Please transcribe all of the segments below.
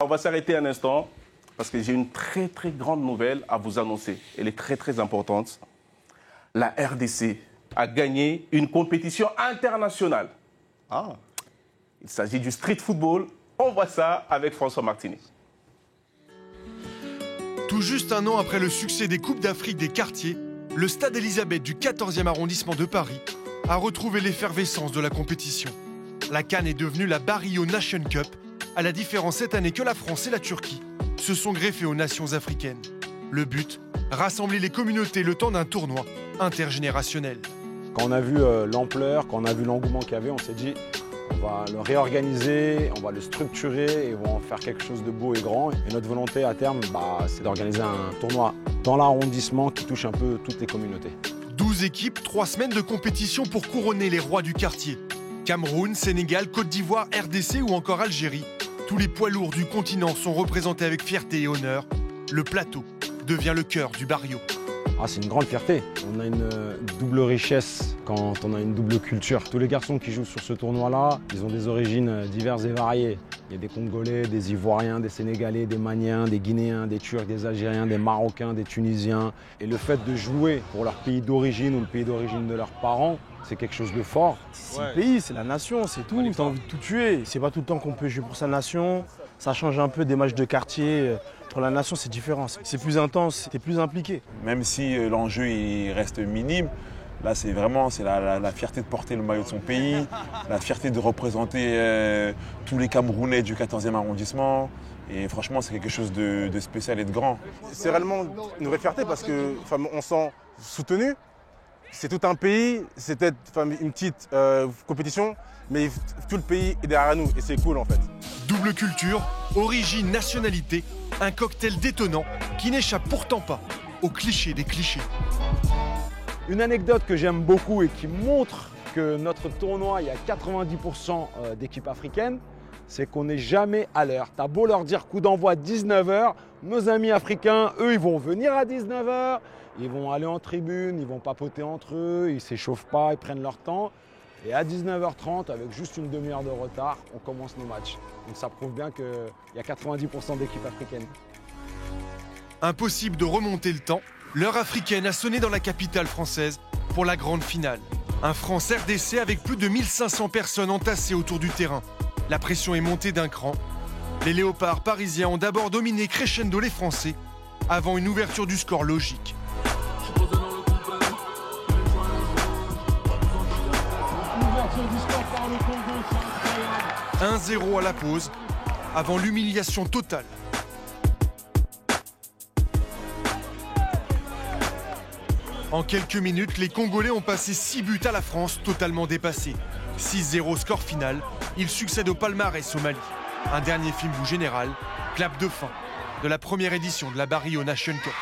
On va s'arrêter un instant parce que j'ai une très grande nouvelle à vous annoncer. Elle est très importante. La RDC a gagné une compétition internationale. Ah. Il s'agit du street football. On voit ça avec François Martinet. Tout juste un an après le succès des Coupes d'Afrique des quartiers, le Stade Elisabeth du 14e arrondissement de Paris a retrouvé l'effervescence de la compétition. La CAN est devenue la Barrio Nation Cup, à la différence cette année que la France et la Turquie se sont greffées aux nations africaines. Le but, rassembler les communautés le temps d'un tournoi intergénérationnel. Quand on a vu l'ampleur, quand on a vu l'engouement qu'il y avait, on s'est dit on va le réorganiser, on va le structurer et on va en faire quelque chose de beau et grand. Et notre volonté à terme, c'est d'organiser un tournoi dans l'arrondissement qui touche un peu toutes les communautés. 12 équipes, 3 semaines de compétition pour couronner les rois du quartier. Cameroun, Sénégal, Côte d'Ivoire, RDC ou encore Algérie. Tous les poids lourds du continent sont représentés avec fierté et honneur. Le plateau devient le cœur du barrio. C'est une grande fierté. On a une double richesse quand on a une double culture. Tous les garçons qui jouent sur ce tournoi-là, ils ont des origines diverses et variées. Il y a des Congolais, des Ivoiriens, des Sénégalais, des Maliens, des Guinéens, des Turcs, des Algériens, des Marocains, des Tunisiens. Et le fait de jouer pour leur pays d'origine ou le pays d'origine de leurs parents, c'est quelque chose de fort. C'est le pays, c'est la nation, c'est tout. T'as envie de tout tuer. C'est pas tout le temps qu'on peut jouer pour sa nation. Ça change un peu des matchs de quartier. Pour la nation, c'est différent. C'est plus intense, t'es plus impliqué. Même si l'enjeu il reste minime, là c'est vraiment la fierté de porter le maillot de son pays, la fierté de représenter tous les Camerounais du 14e arrondissement. Et franchement, c'est quelque chose de spécial et de grand. C'est réellement une vraie fierté parce qu'on se sent soutenu. C'est tout un pays, c'est peut-être une petite compétition, mais tout le pays est derrière nous et c'est cool en fait. Double culture, origine, nationalité, un cocktail détonnant qui n'échappe pourtant pas aux clichés des clichés. Une anecdote que j'aime beaucoup et qui montre que notre tournoi, il y a 90% d'équipes africaines, c'est qu'on n'est jamais à l'heure. T'as beau leur dire coup d'envoi 19h, nos amis africains, eux, ils vont venir à 19h, ils vont aller en tribune, ils vont papoter entre eux, ils ne s'échauffent pas, ils prennent leur temps. Et à 19h30, avec juste une demi-heure de retard, on commence nos matchs. Donc ça prouve bien qu'il y a 90% d'équipes africaines. Impossible de remonter le temps, l'heure africaine a sonné dans la capitale française pour la grande finale. Un France-RDC avec plus de 1500 personnes entassées autour du terrain. La pression est montée d'un cran. Les léopards parisiens ont d'abord dominé crescendo les Français, avant une ouverture du score logique. 1-0 à la pause, avant l'humiliation totale. En quelques minutes, les Congolais ont passé 6 buts à la France, totalement dépassés. 6-0 score final, ils succèdent au palmarès au Mali. Un dernier film ou général, clap de fin de la première édition de la Barrio Nation Cup.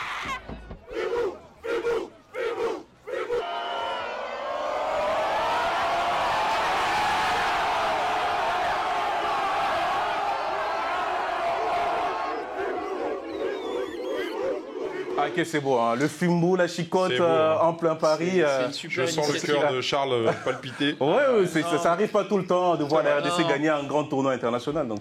Ok, c'est beau, hein. Le fumbo, la chicote en plein Paris. Je sens le cœur de Charles palpiter. Ouais, ça n'arrive pas tout le temps de voir la RDC gagner un grand tournoi international. Donc.